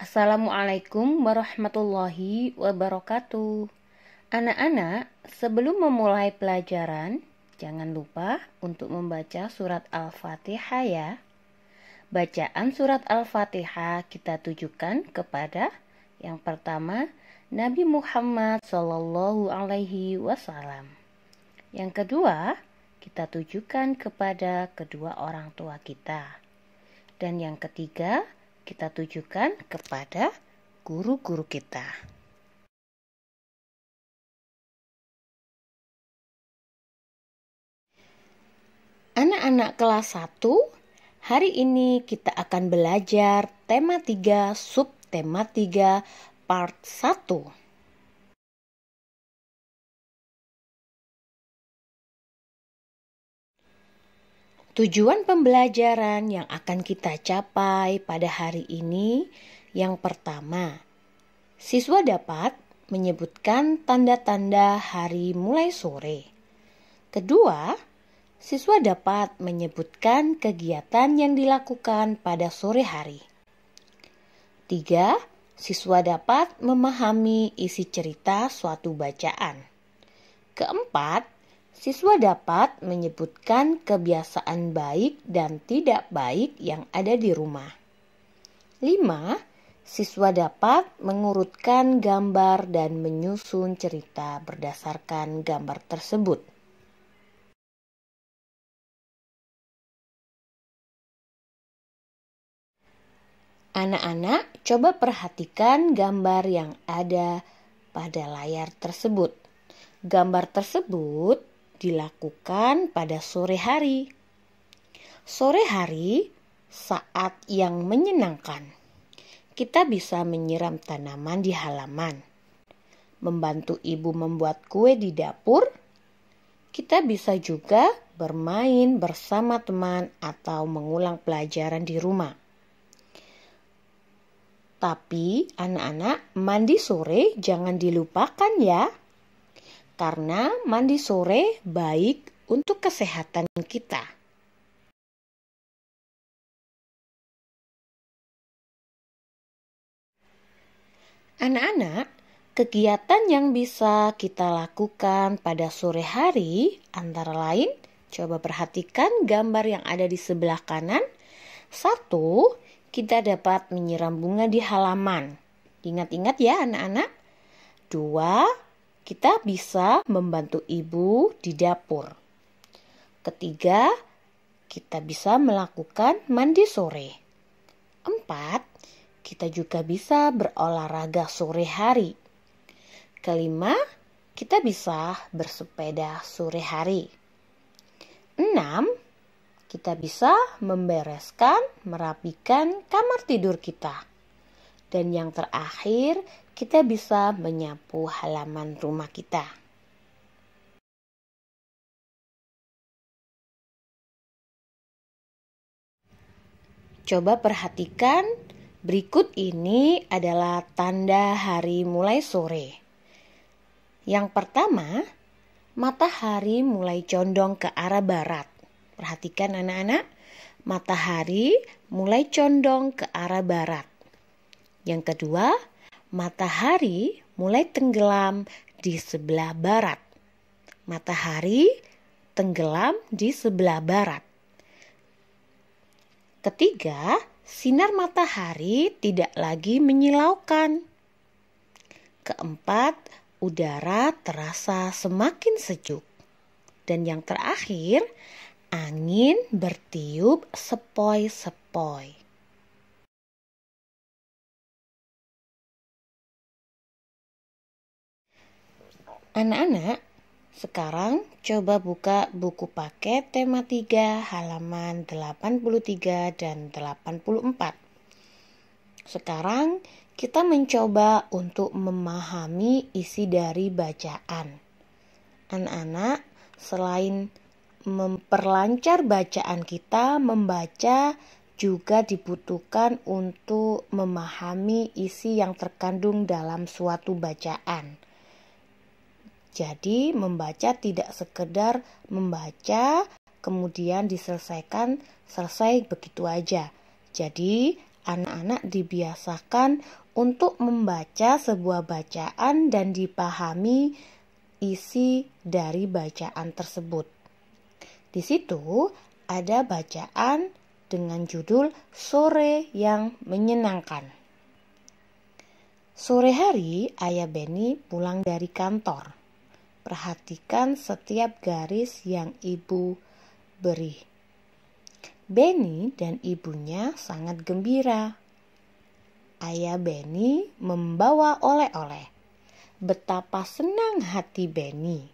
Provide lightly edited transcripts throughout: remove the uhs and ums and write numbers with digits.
Assalamualaikum warahmatullahi wabarakatuh. Anak-anak, sebelum memulai pelajaran, jangan lupa untuk membaca surat Al-Fatihah ya. Bacaan surat Al-Fatihah kita tujukan kepada yang pertama, Nabi Muhammad SAW. Yang kedua, kita tujukan kepada kedua orang tua kita. Dan yang ketiga, kita tujukan kepada guru-guru kita. Anak-anak kelas 1, hari ini kita akan belajar tema 3, subtema 3, part 1. Tujuan pembelajaran yang akan kita capai pada hari ini, yang pertama, siswa dapat menyebutkan tanda-tanda hari mulai sore. Kedua, siswa dapat menyebutkan kegiatan yang dilakukan pada sore hari. 3, siswa dapat memahami isi cerita suatu bacaan. Keempat, siswa dapat menyebutkan kebiasaan baik dan tidak baik yang ada di rumah. 5, siswa dapat mengurutkan gambar dan menyusun cerita berdasarkan gambar tersebut. Anak-anak, coba perhatikan gambar yang ada pada layar tersebut. Gambar tersebut dilakukan pada sore hari. Sore hari saat yang menyenangkan. Kita bisa menyiram tanaman di halaman, membantu ibu membuat kue di dapur. Kita bisa juga bermain bersama teman atau mengulang pelajaran di rumah. Tapi anak-anak, mandi sore jangan dilupakan ya. Karena mandi sore baik untuk kesehatan kita. Anak-anak, kegiatan yang bisa kita lakukan pada sore hari antara lain, coba perhatikan gambar yang ada di sebelah kanan. 1, kita dapat menyiram bunga di halaman. Ingat-ingat ya anak-anak. 2, kita bisa membantu ibu di dapur. 3, kita bisa melakukan mandi sore. 4, kita juga bisa berolahraga sore hari. 5, kita bisa bersepeda sore hari. 6, kita bisa membereskan, merapikan kamar tidur kita. Dan yang terakhir, kita bisa menyapu halaman rumah kita. Coba perhatikan, berikut ini adalah tanda hari mulai sore. Yang pertama, matahari mulai condong ke arah barat. Perhatikan anak-anak, matahari mulai condong ke arah barat. Yang kedua, matahari mulai tenggelam di sebelah barat. Matahari tenggelam di sebelah barat. Ketiga, sinar matahari tidak lagi menyilaukan. Keempat, udara terasa semakin sejuk. Dan yang terakhir, angin bertiup sepoi-sepoi. Anak-anak, sekarang coba buka buku paket tema 3 halaman 83 dan 84. Sekarang kita mencoba untuk memahami isi dari bacaan. Anak-anak, selain memperlancar bacaan kita, membaca juga dibutuhkan untuk memahami isi yang terkandung dalam suatu bacaan. Jadi membaca tidak sekedar membaca kemudian diselesaikan, selesai begitu aja. Jadi anak-anak dibiasakan untuk membaca sebuah bacaan dan dipahami isi dari bacaan tersebut. Di situ ada bacaan dengan judul Sore yang Menyenangkan. Sore hari, Ayah Benny pulang dari kantor. Perhatikan setiap garis yang ibu beri. Benny dan ibunya sangat gembira. Ayah Benny membawa oleh-oleh. Betapa senang hati Benny.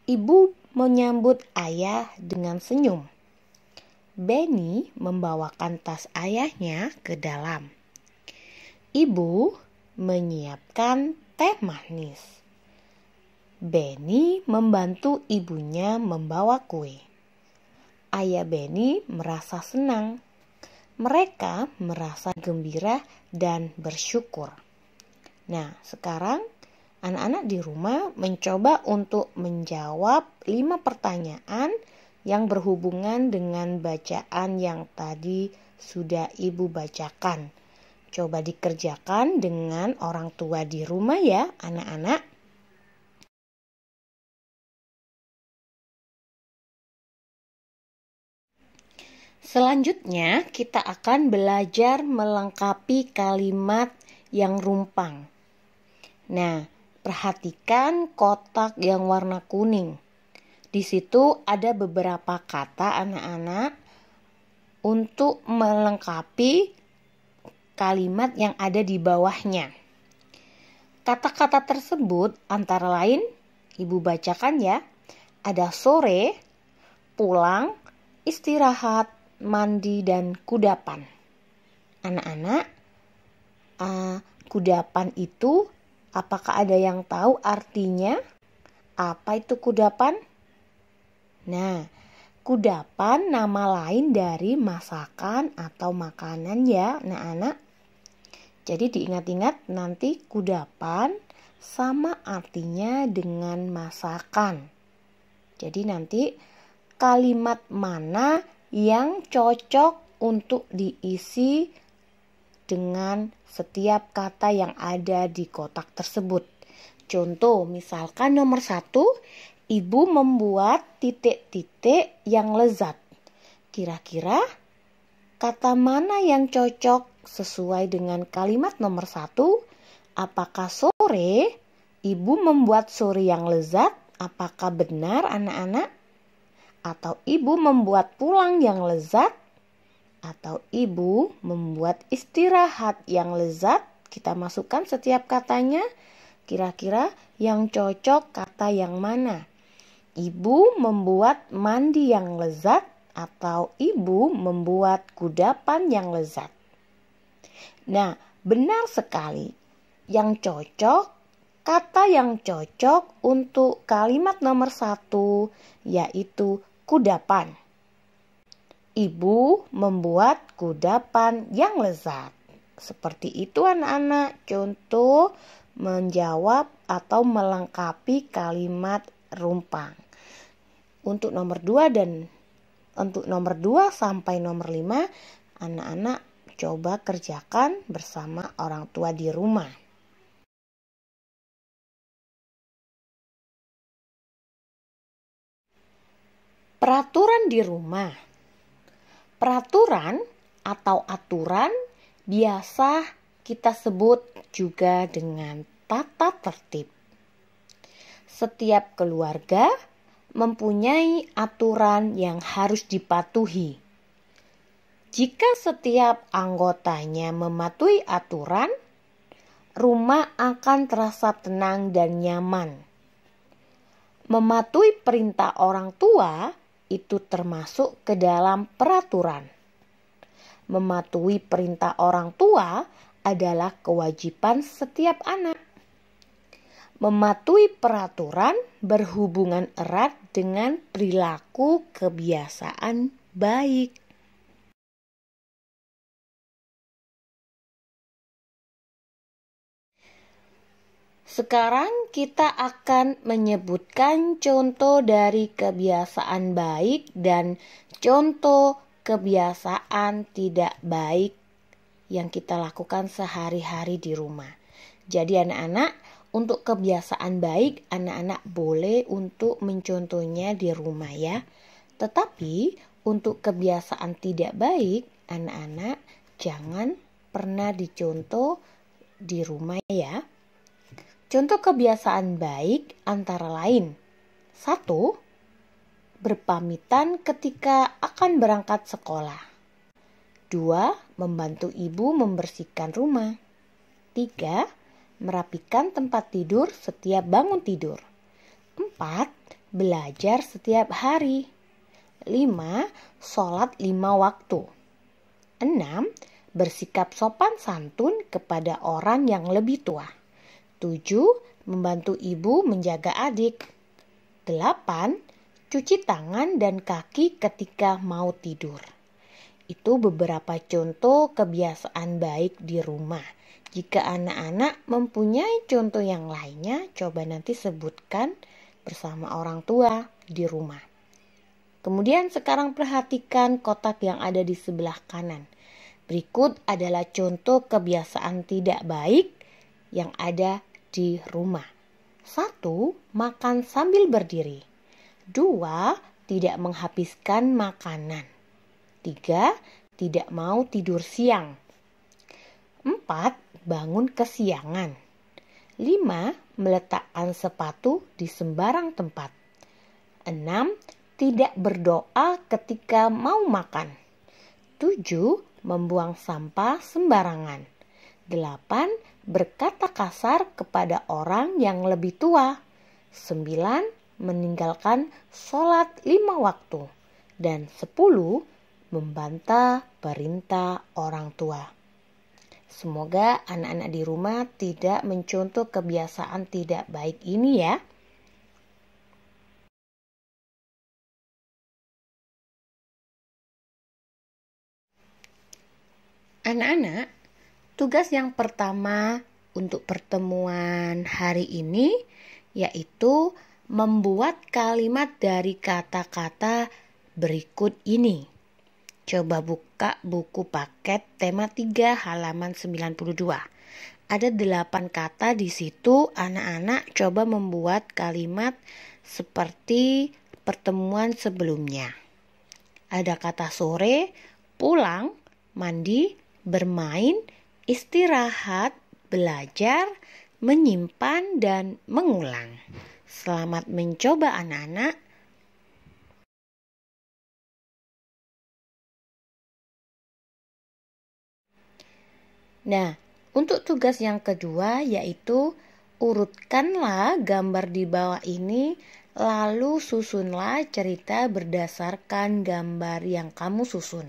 Ibu menyambut ayah dengan senyum. Benny membawakan tas ayahnya ke dalam. Ibu menyiapkan teh manis. Benny membantu ibunya membawa kue. Ayah Benny merasa senang. Mereka merasa gembira dan bersyukur. Nah, sekarang anak-anak di rumah mencoba untuk menjawab 5 pertanyaan yang berhubungan dengan bacaan yang tadi sudah ibu bacakan. Coba dikerjakan dengan orang tua di rumah ya, anak-anak. Selanjutnya, kita akan belajar melengkapi kalimat yang rumpang. Nah, perhatikan kotak yang warna kuning. Di situ ada beberapa kata anak-anak untuk melengkapi kalimat yang ada di bawahnya. Kata-kata tersebut antara lain, ibu bacakan ya. Ada sore, pulang, istirahat, mandi, dan kudapan. Anak-anak, kudapan itu apakah ada yang tahu artinya? Apa itu kudapan? Nah, kudapan nama lain dari masakan atau makanan ya, anak-anak. Jadi diingat-ingat nanti kudapan sama artinya dengan masakan. Jadi nanti kalimat mana yang cocok untuk diisi dengan setiap kata yang ada di kotak tersebut. Contoh, misalkan nomor 1, ibu membuat titik-titik yang lezat. Kira-kira kata mana yang cocok sesuai dengan kalimat nomor 1? Apakah sore? Ibu membuat sore yang lezat. Apakah benar anak-anak? Atau ibu membuat pulang yang lezat? Atau ibu membuat istirahat yang lezat? Kita masukkan setiap katanya. Kira-kira yang cocok kata yang mana? Ibu membuat mandi yang lezat atau ibu membuat kudapan yang lezat? Nah, benar sekali. Yang cocok, kata yang cocok untuk kalimat nomor 1 yaitu kudapan. Ibu membuat kudapan yang lezat. Seperti itu anak-anak, contoh menjawab atau melengkapi kalimat rumpang. Untuk nomor 2 sampai nomor 5, anak-anak coba kerjakan bersama orang tua di rumah. Peraturan di rumah. Peraturan atau aturan biasa kita sebut juga dengan tata tertib. Setiap keluarga mempunyai aturan yang harus dipatuhi. Jika setiap anggotanya mematuhi aturan, rumah akan terasa tenang dan nyaman. Mematuhi perintah orang tua itu termasuk ke dalam peraturan. Mematuhi perintah orang tua adalah kewajiban setiap anak. Mematuhi peraturan berhubungan erat dengan perilaku kebiasaan baik. Sekarang kita akan menyebutkan contoh dari kebiasaan baik dan contoh kebiasaan tidak baik yang kita lakukan sehari-hari di rumah. Jadi anak-anak, untuk kebiasaan baik, anak-anak boleh untuk mencontohnya di rumah ya. Tetapi untuk kebiasaan tidak baik, anak-anak jangan pernah dicontoh di rumah ya. Contoh kebiasaan baik antara lain: 1. Berpamitan ketika akan berangkat sekolah. 2. Membantu ibu membersihkan rumah. 3. Merapikan tempat tidur setiap bangun tidur. 4. Belajar setiap hari. 5. Sholat 5 waktu. 6. Bersikap sopan santun kepada orang yang lebih tua. 7. Membantu ibu menjaga adik. 8. Cuci tangan dan kaki ketika mau tidur. Itu beberapa contoh kebiasaan baik di rumah. Jika anak-anak mempunyai contoh yang lainnya, coba nanti sebutkan bersama orang tua di rumah. Kemudian sekarang perhatikan kotak yang ada di sebelah kanan. Berikut adalah contoh kebiasaan tidak baik yang ada di rumah. 1. Makan sambil berdiri. 2. Tidak menghabiskan makanan. 3. Tidak mau tidur siang. 4. Bangun kesiangan. 5. Meletakkan sepatu di sembarang tempat. 6. Tidak berdoa ketika mau makan. 7. Membuang sampah sembarangan. 8. Berkata kasar kepada orang yang lebih tua. 9. Meninggalkan sholat 5 waktu. Dan 10. Membantah perintah orang tua. Semoga anak-anak di rumah tidak mencontoh kebiasaan tidak baik ini ya. Anak-anak, tugas yang pertama untuk pertemuan hari ini yaitu membuat kalimat dari kata-kata berikut ini. Coba buka buku paket tema 3 halaman 92. Ada 8 kata di situ. Anak-anak coba membuat kalimat seperti pertemuan sebelumnya. Ada kata sore, pulang, mandi, bermain, istirahat, belajar, menyimpan, dan mengulang. Selamat mencoba anak-anak. Nah, untuk tugas yang kedua yaitu urutkanlah gambar di bawah ini, lalu susunlah cerita berdasarkan gambar yang kamu susun.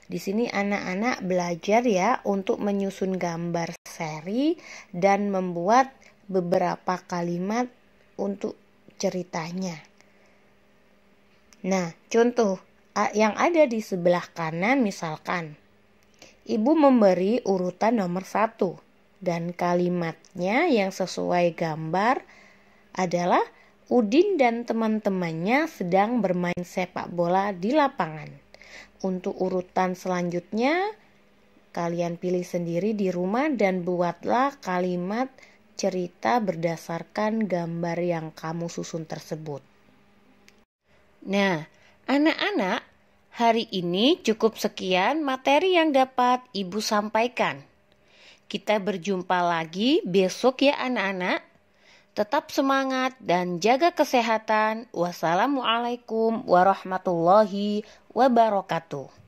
Di sini anak-anak belajar ya untuk menyusun gambar seri dan membuat beberapa kalimat untuk ceritanya. Nah, contoh yang ada di sebelah kanan misalkan, Ibu memberi urutan nomor 1 dan kalimatnya yang sesuai gambar adalah Udin dan teman-temannya sedang bermain sepak bola di lapangan. Untuk urutan selanjutnya, kalian pilih sendiri di rumah dan buatlah kalimat cerita berdasarkan gambar yang kamu susun tersebut. Nah, anak-anak, hari ini cukup sekian materi yang dapat Ibu sampaikan. Kita berjumpa lagi besok ya anak-anak. Tetap semangat dan jaga kesehatan. Wassalamualaikum warahmatullahi wabarakatuh.